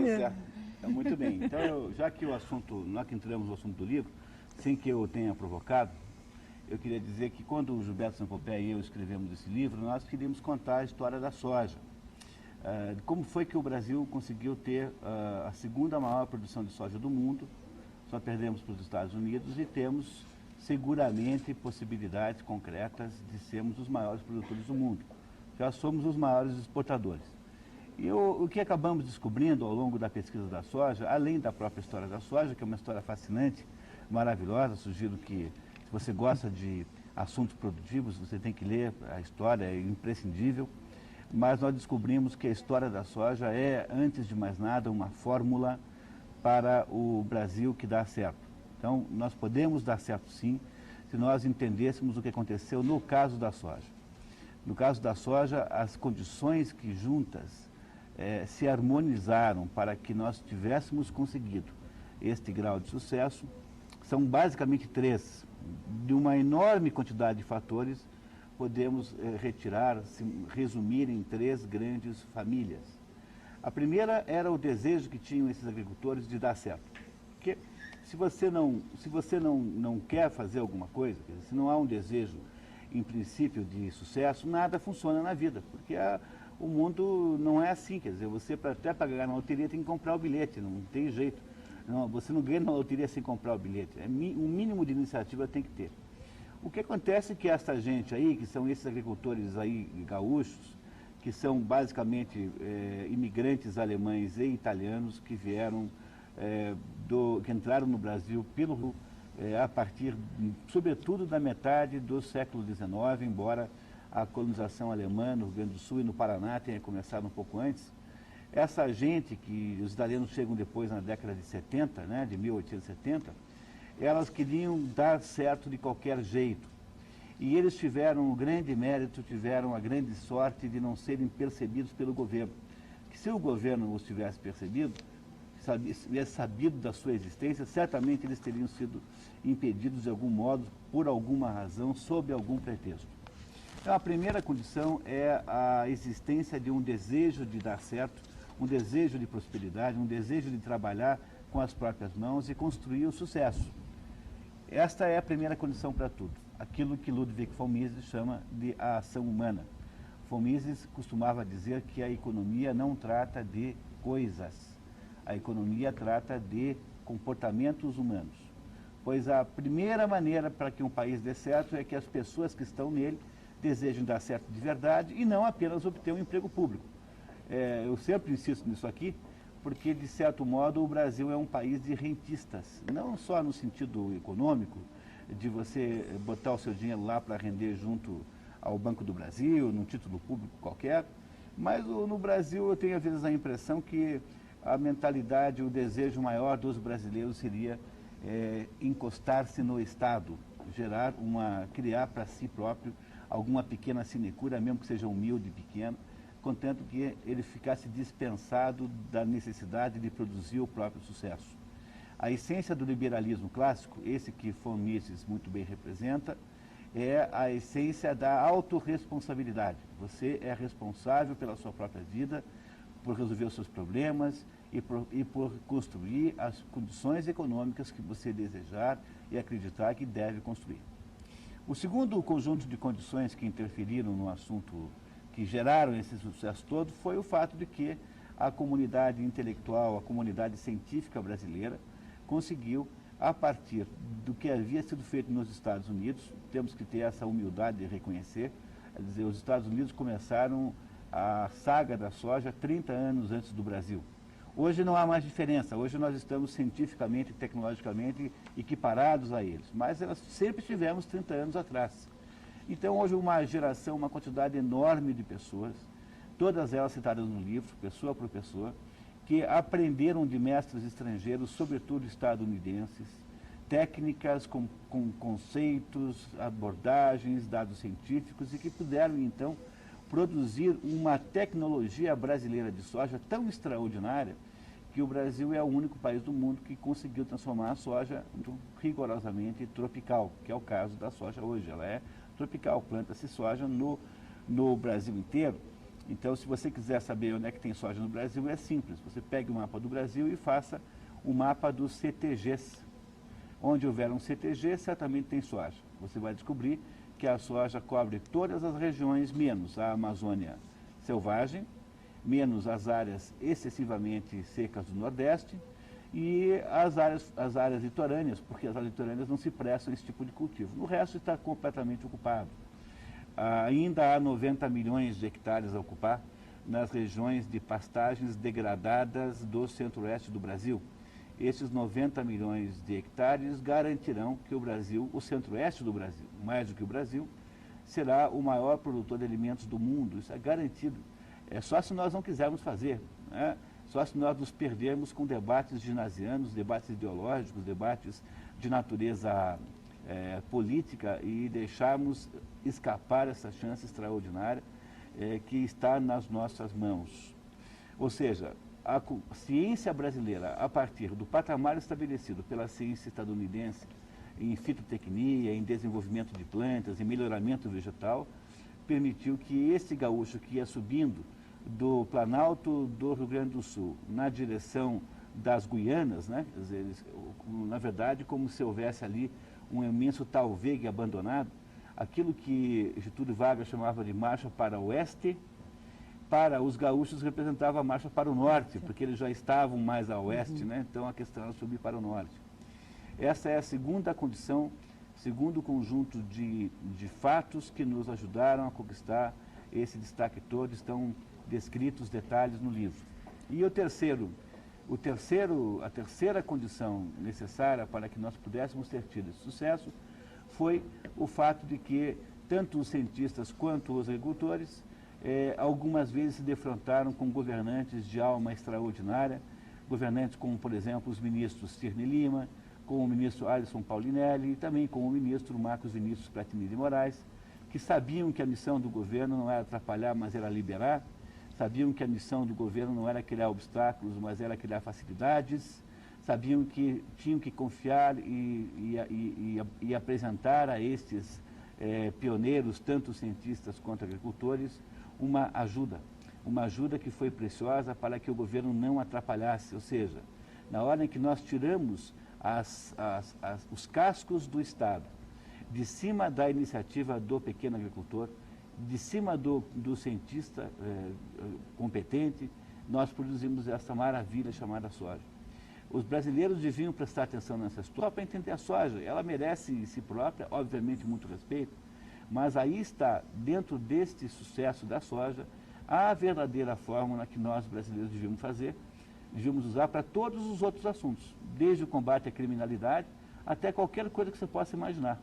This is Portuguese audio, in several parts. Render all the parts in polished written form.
Olha. Certo. Então, muito bem. Então, já que o assunto, nós que entramos no assunto do livro, sem que eu tenha provocado, eu queria dizer que quando o Gilberto Sampaio e eu escrevemos esse livro, nós queríamos contar a história da soja. Como foi que o Brasil conseguiu ter a segunda maior produção de soja do mundo, só perdemos para os Estados Unidos e temos seguramente possibilidades concretas de sermos os maiores produtores do mundo. Já somos os maiores exportadores. E o que acabamos descobrindo ao longo da pesquisa da soja, além da própria história da soja, que é uma história fascinante, maravilhosa, sugiro que, se você gosta de assuntos produtivos, você tem que ler a história, é imprescindível, mas nós descobrimos que a história da soja é, antes de mais nada, uma fórmula para o Brasil que dá certo. Então, nós podemos dar certo sim, se nós entendêssemos o que aconteceu no caso da soja. No caso da soja, as condições que juntas se harmonizaram para que nós tivéssemos conseguido este grau de sucesso são basicamente três. De uma enorme quantidade de fatores, podemos retirar, resumir em três grandes famílias. A primeira era o desejo que tinham esses agricultores de dar certo. Porque se você não quer fazer alguma coisa, se não há um desejo, em princípio, de sucesso, nada funciona na vida. Porque o mundo não é assim, quer dizer, você até para ganhar na loteria tem que comprar o bilhete, não tem jeito. Não, você não ganha na loteria sem comprar o bilhete. Um mínimo de iniciativa tem que ter. O que acontece é que essa gente aí, que são esses agricultores aí gaúchos, que são basicamente imigrantes alemães e italianos que vieram, que entraram no Brasil pelo a partir, sobretudo, da metade do século XIX, embora a colonização alemã no Rio Grande do Sul e no Paraná tenha começado um pouco antes. Essa gente, que os italianos chegam depois na década de 70, né, de 1870, elas queriam dar certo de qualquer jeito. E eles tiveram um grande mérito, tiveram a grande sorte de não serem percebidos pelo governo. Que se o governo os tivesse percebido, tivesse sabido da sua existência, certamente eles teriam sido impedidos de algum modo, por alguma razão, sob algum pretexto. Então, a primeira condição é a existência de um desejo de dar certo, um desejo de prosperidade, um desejo de trabalhar com as próprias mãos e construir o sucesso. Esta é a primeira condição para tudo, aquilo que Ludwig von Mises chama de a ação humana. Von Mises costumava dizer que a economia não trata de coisas, a economia trata de comportamentos humanos. Pois a primeira maneira para que um país dê certo é que as pessoas que estão nele desejem dar certo de verdade e não apenas obter um emprego público. Eu sempre insisto nisso aqui, porque, de certo modo, o Brasil é um país de rentistas, não só no sentido econômico, de você botar o seu dinheiro lá para render junto ao Banco do Brasil, num título público qualquer, mas no Brasil eu tenho às vezes a impressão que a mentalidade, o desejo maior dos brasileiros seria encostar-se no Estado, criar para si próprio alguma pequena sinecura, mesmo que seja humilde e pequena, contanto que ele ficasse dispensado da necessidade de produzir o próprio sucesso. A essência do liberalismo clássico, esse que von Mises muito bem representa, é a essência da autorresponsabilidade. Você é responsável pela sua própria vida, por resolver os seus problemas e por construir as condições econômicas que você desejar e acreditar que deve construir. O segundo conjunto de condições que interferiram no assunto, que geraram esse sucesso todo, foi o fato de que a comunidade intelectual, a comunidade científica brasileira, conseguiu, a partir do que havia sido feito nos Estados Unidos, temos que ter essa humildade de reconhecer, quer dizer, os Estados Unidos começaram a saga da soja 30 anos antes do Brasil. Hoje não há mais diferença, hoje nós estamos cientificamente e tecnologicamente equiparados a eles, mas nós sempre estivemos 30 anos atrás. Então, hoje uma geração, uma quantidade enorme de pessoas, todas elas citadas no livro, pessoa por pessoa, que aprenderam de mestres estrangeiros, sobretudo estadunidenses, técnicas com conceitos, abordagens, dados científicos e que puderam, então, produzir uma tecnologia brasileira de soja tão extraordinária que o Brasil é o único país do mundo que conseguiu transformar a soja rigorosamente tropical, que é o caso da soja hoje. Ela é tropical, planta-se soja no Brasil inteiro. Então, se você quiser saber onde é que tem soja no Brasil, é simples. Você pega o mapa do Brasil e faça o mapa dos CTGs. Onde houver um CTG, certamente tem soja. Você vai descobrir que a soja cobre todas as regiões, menos a Amazônia selvagem, menos as áreas excessivamente secas do Nordeste e as áreas litorâneas, porque as áreas litorâneas não se prestam a esse tipo de cultivo. No resto está completamente ocupado. Ainda há 90 milhões de hectares a ocupar nas regiões de pastagens degradadas do centro-oeste do Brasil. Esses 90 milhões de hectares garantirão que o Brasil, o centro-oeste do Brasil, mais do que o Brasil, será o maior produtor de alimentos do mundo. Isso é garantido. É só se nós não quisermos fazer, né? Só se nós nos perdermos com debates ginasianos, debates ideológicos, debates de natureza política e deixarmos escapar essa chance extraordinária que está nas nossas mãos. Ou seja, a ciência brasileira, a partir do patamar estabelecido pela ciência estadunidense em fitotecnia, em desenvolvimento de plantas, em melhoramento vegetal, permitiu que esse gaúcho que ia subindo do Planalto do Rio Grande do Sul na direção das Guianas, né? Quer dizer, na verdade, como se houvesse ali um imenso talvegue abandonado, aquilo que Getúlio Vargas chamava de marcha para o oeste, para os gaúchos representava a marcha para o norte, porque eles já estavam mais a oeste, né? Então a questão era subir para o norte. Essa é a segunda condição, segundo conjunto de fatos que nos ajudaram a conquistar esse destaque todo, estão descritos detalhes no livro. E a terceira condição necessária para que nós pudéssemos ter tido esse sucesso foi o fato de que tanto os cientistas quanto os agricultores algumas vezes se defrontaram com governantes de alma extraordinária, governantes como, por exemplo, os ministros Cirne Lima, com o ministro Alisson Paulinelli e também com o ministro Marcos Vinícius Platini de Moraes, que sabiam que a missão do governo não era atrapalhar, mas era liberar, sabiam que a missão do governo não era criar obstáculos, mas era criar facilidades, sabiam que tinham que confiar e apresentar a estes pioneiros, tanto cientistas quanto agricultores, uma ajuda que foi preciosa para que o governo não atrapalhasse, ou seja, na hora em que nós tiramos os cascos do Estado de cima da iniciativa do pequeno agricultor, de cima do cientista competente, nós produzimos essa maravilha chamada soja. Os brasileiros deviam prestar atenção nessa história para entender a soja. Ela merece em si própria, obviamente, muito respeito, mas aí está, dentro deste sucesso da soja, a verdadeira fórmula que nós brasileiros devíamos usar para todos os outros assuntos, desde o combate à criminalidade até qualquer coisa que você possa imaginar.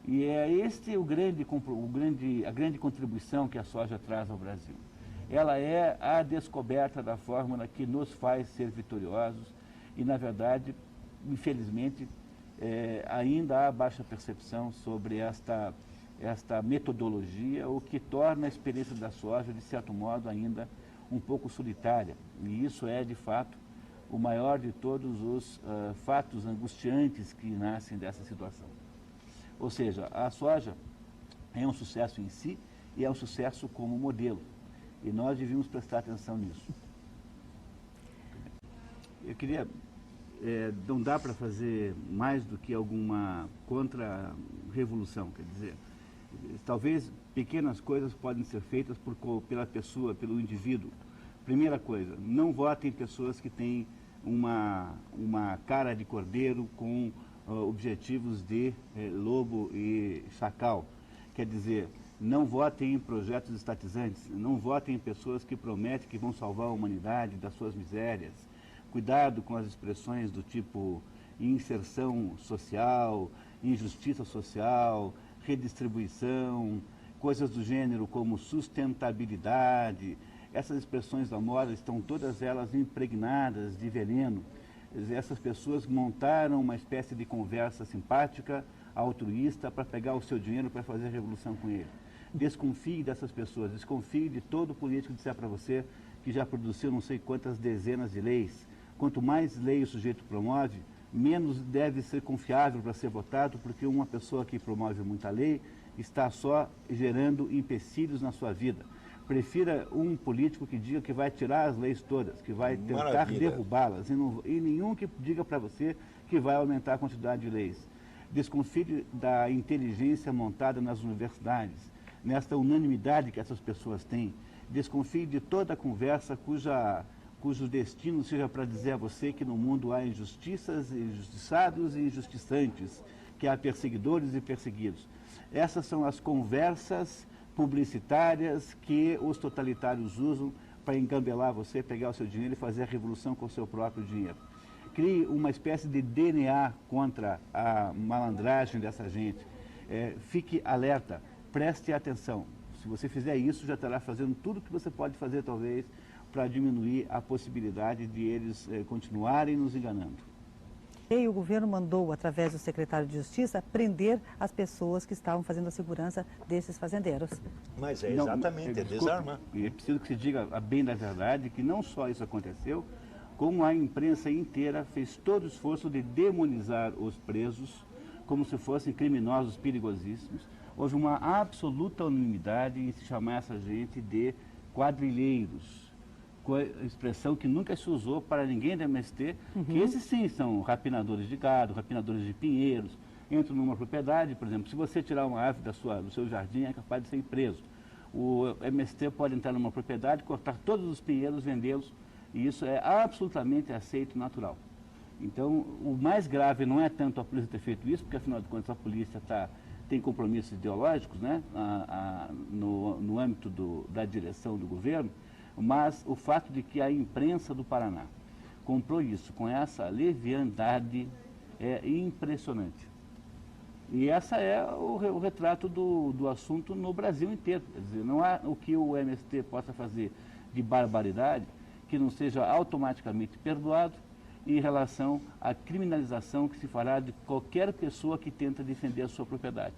E é este a grande contribuição que a soja traz ao Brasil. Ela é a descoberta da fórmula que nos faz ser vitoriosos e, na verdade, infelizmente, ainda há baixa percepção sobre esta metodologia, o que torna a experiência da soja, de certo modo, ainda um pouco solitária. E isso é, de fato, o maior de todos os fatos angustiantes que nascem dessa situação. Ou seja, a soja é um sucesso em si e é um sucesso como modelo. E nós devíamos prestar atenção nisso. Eu queria... não dá para fazer mais do que alguma contra-revolução, quer dizer, talvez pequenas coisas podem ser feitas pela pessoa, pelo indivíduo. Primeira coisa, não votem pessoas que têm uma cara de cordeiro com objetivos de lobo e chacal. Quer dizer, não votem em projetos estatizantes, não votem em pessoas que prometem que vão salvar a humanidade das suas misérias. Cuidado com as expressões do tipo inserção social, injustiça social, redistribuição, coisas do gênero como sustentabilidade. Essas expressões da moda estão todas elas impregnadas de veneno. Essas pessoas montaram uma espécie de conversa simpática, altruísta, para pegar o seu dinheiro para fazer a revolução com ele. Desconfie dessas pessoas, desconfie de todo político que disser para você que já produziu não sei quantas dezenas de leis. Quanto mais lei o sujeito promove, menos deve ser confiável para ser votado, porque uma pessoa que promove muita lei está só gerando empecilhos na sua vida. Prefira um político que diga que vai tirar as leis todas, que vai tentar derrubá-las, e nenhum que diga para você que vai aumentar a quantidade de leis. Desconfie da inteligência montada nas universidades, nesta unanimidade que essas pessoas têm. Desconfie de toda a conversa cujo destino seja para dizer a você que no mundo há injustiças, injustiçados e injustiçantes, que há perseguidores e perseguidos. Essas são as conversas publicitárias que os totalitários usam para engambelar você, pegar o seu dinheiro e fazer a revolução com o seu próprio dinheiro. Crie uma espécie de DNA contra a malandragem dessa gente. Fique alerta, preste atenção. Se você fizer isso, já estará fazendo tudo o que você pode fazer, talvez, para diminuir a possibilidade de eles continuarem nos enganando. E o governo mandou, através do secretário de Justiça, prender as pessoas que estavam fazendo a segurança desses fazendeiros. Mas é exatamente, é desarmar. E é preciso que se diga a bem da verdade que não só isso aconteceu, como a imprensa inteira fez todo o esforço de demonizar os presos como se fossem criminosos perigosíssimos. Houve uma absoluta unanimidade em se chamar essa gente de quadrilheiros, com a expressão que nunca se usou para ninguém da MST, que esses sim são rapinadores de gado, rapinadores de pinheiros. Entram numa propriedade, por exemplo, se você tirar uma árvore do seu jardim, é capaz de ser preso. O MST pode entrar numa propriedade, cortar todos os pinheiros, vendê-los, e isso é absolutamente aceito e natural. Então, o mais grave não é tanto a polícia ter feito isso, porque afinal de contas a polícia tem compromissos ideológicos, né, no âmbito da direção do governo, mas o fato de que a imprensa do Paraná comprou isso com essa leviandade é impressionante. E essa é o retrato do assunto no Brasil inteiro. Quer dizer, não há o que o MST possa fazer de barbaridade que não seja automaticamente perdoado em relação à criminalização que se fará de qualquer pessoa que tenta defender a sua propriedade.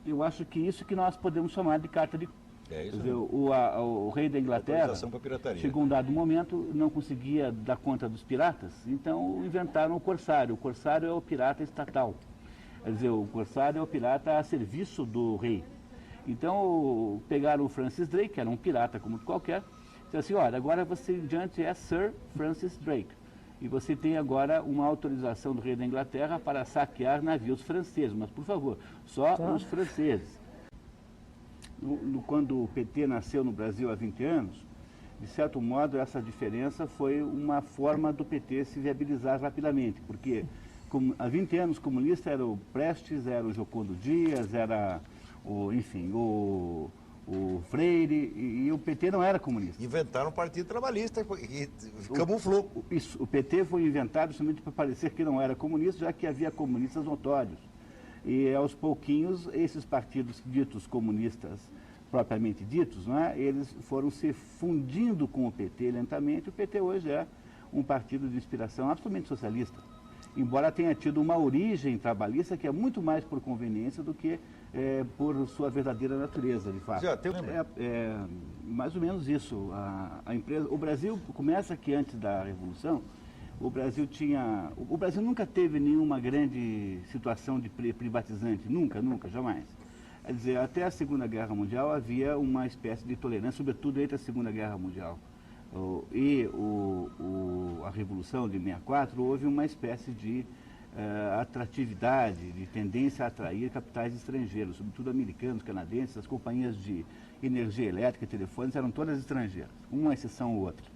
Eu acho que isso que nós podemos chamar de carta de... É isso. Quer dizer, o rei da Inglaterra, chegou um dado momento, não conseguia dar conta dos piratas, então inventaram o corsário. O corsário é o pirata estatal. Quer dizer, o corsário é o pirata a serviço do rei. Então pegaram o Francis Drake, que era um pirata como qualquer, e disseram assim, olha, agora você em diante é Sir Francis Drake. E você tem agora uma autorização do rei da Inglaterra para saquear navios franceses, mas por favor, só os franceses. Quando o PT nasceu no Brasil há 20 anos, de certo modo essa diferença foi uma forma do PT se viabilizar rapidamente, porque há 20 anos comunista era o Prestes, era o Jocondo Dias, era o Freire, e o PT não era comunista. Inventaram o Partido Trabalhista e camuflou. Isso, o PT foi inventado justamente para parecer que não era comunista, já que havia comunistas notórios. E aos pouquinhos, esses partidos ditos comunistas, propriamente ditos, não é? Eles foram se fundindo com o PT lentamente. O PT hoje é um partido de inspiração absolutamente socialista, embora tenha tido uma origem trabalhista que é muito mais por conveniência do que por sua verdadeira natureza, de fato. Mais ou menos isso. A empresa, o Brasil começa que antes da Revolução, o Brasil nunca teve nenhuma grande situação de privatizante, nunca, jamais. Quer dizer, até a Segunda Guerra Mundial havia uma espécie de tolerância, sobretudo entre a Segunda Guerra Mundial e a Revolução de 64, houve uma espécie de atratividade, de tendência a atrair capitais estrangeiros, sobretudo americanos, canadenses. As companhias de energia elétrica e telefones eram todas estrangeiras, uma exceção ou outra.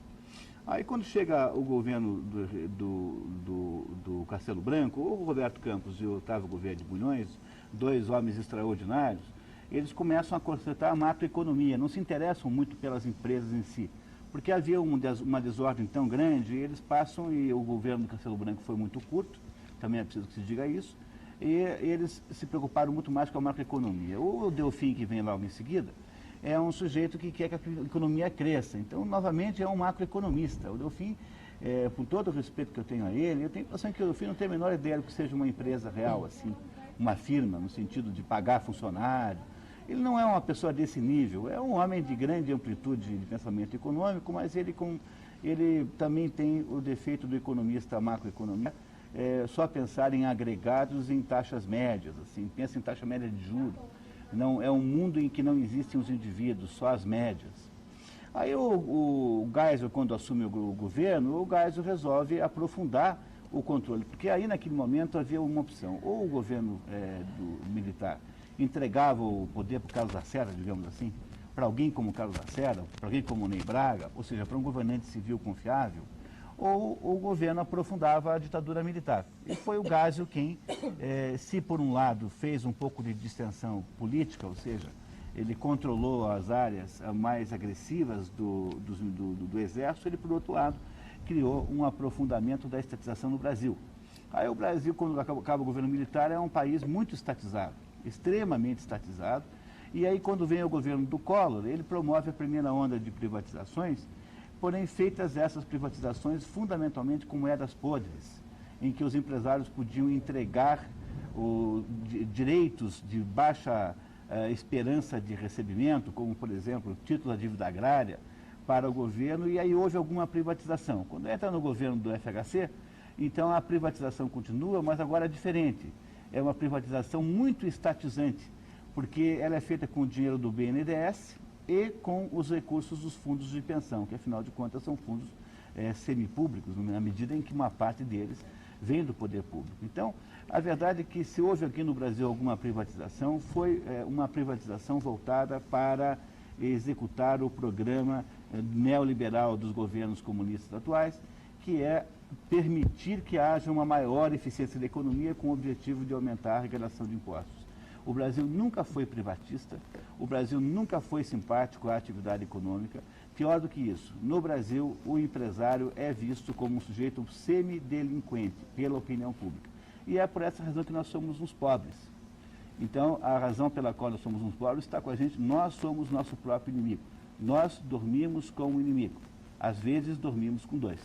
Aí quando chega o governo do Castelo Branco, o Roberto Campos e o Otávio Gouveia de Bulhões, dois homens extraordinários, eles começam a consertar a macroeconomia, não se interessam muito pelas empresas em si, porque havia uma desordem tão grande, e eles passam, e o governo do Castelo Branco foi muito curto, também é preciso que se diga isso, e eles se preocuparam muito mais com a macroeconomia. O Delfim, que vem logo em seguida, é um sujeito que quer que a economia cresça. Então, novamente, é um macroeconomista. O Delfim, com todo o respeito que eu tenho a ele, eu tenho a impressão que o Delfim não tem a menor ideia do que seja uma empresa real, assim, uma firma, no sentido de pagar funcionário. Ele não é uma pessoa desse nível, é um homem de grande amplitude de pensamento econômico, mas ele também tem o defeito do economista macroeconomia, só pensar em agregados em taxas médias, assim, pensa em taxa média de juros. Não, é um mundo em que não existem os indivíduos, só as médias. Aí o Geisel, quando assume o governo, o Geisel resolve aprofundar o controle, porque aí naquele momento havia uma opção, ou o governo militar entregava o poder para o Carlos Lacerda, digamos assim, para alguém como Carlos Lacerda, para alguém como Ney Braga, ou seja, para um governante civil confiável, ou o governo aprofundava a ditadura militar. E foi o Geisel quem, se por um lado fez um pouco de distensão política, ou seja, ele controlou as áreas mais agressivas do Exército, ele, por outro lado, criou um aprofundamento da estatização no Brasil. Aí o Brasil, quando acaba o governo militar, é um país muito estatizado, extremamente estatizado, e aí quando vem o governo do Collor, ele promove a primeira onda de privatizações, porém feitas essas privatizações fundamentalmente com moedas podres, em que os empresários podiam entregar direitos de baixa esperança de recebimento, como por exemplo o título da dívida agrária, para o governo, e aí houve alguma privatização. Quando entra no governo do FHC, então a privatização continua, mas agora é diferente. É uma privatização muito estatizante, porque ela é feita com o dinheiro do BNDES e com os recursos dos fundos de pensão, que afinal de contas são fundos semipúblicos, na medida em que uma parte deles vem do poder público. Então, a verdade é que se houve aqui no Brasil alguma privatização, foi uma privatização voltada para executar o programa neoliberal dos governos comunistas atuais, que é permitir que haja uma maior eficiência da economia com o objetivo de aumentar a arrecadação de impostos. O Brasil nunca foi privatista, o Brasil nunca foi simpático à atividade econômica. Pior do que isso, no Brasil o empresário é visto como um sujeito semidelinquente pela opinião pública. E é por essa razão que nós somos uns pobres. Então, a razão pela qual nós somos uns pobres está com a gente, nós somos nosso próprio inimigo. Nós dormimos com o inimigo, às vezes dormimos com dois.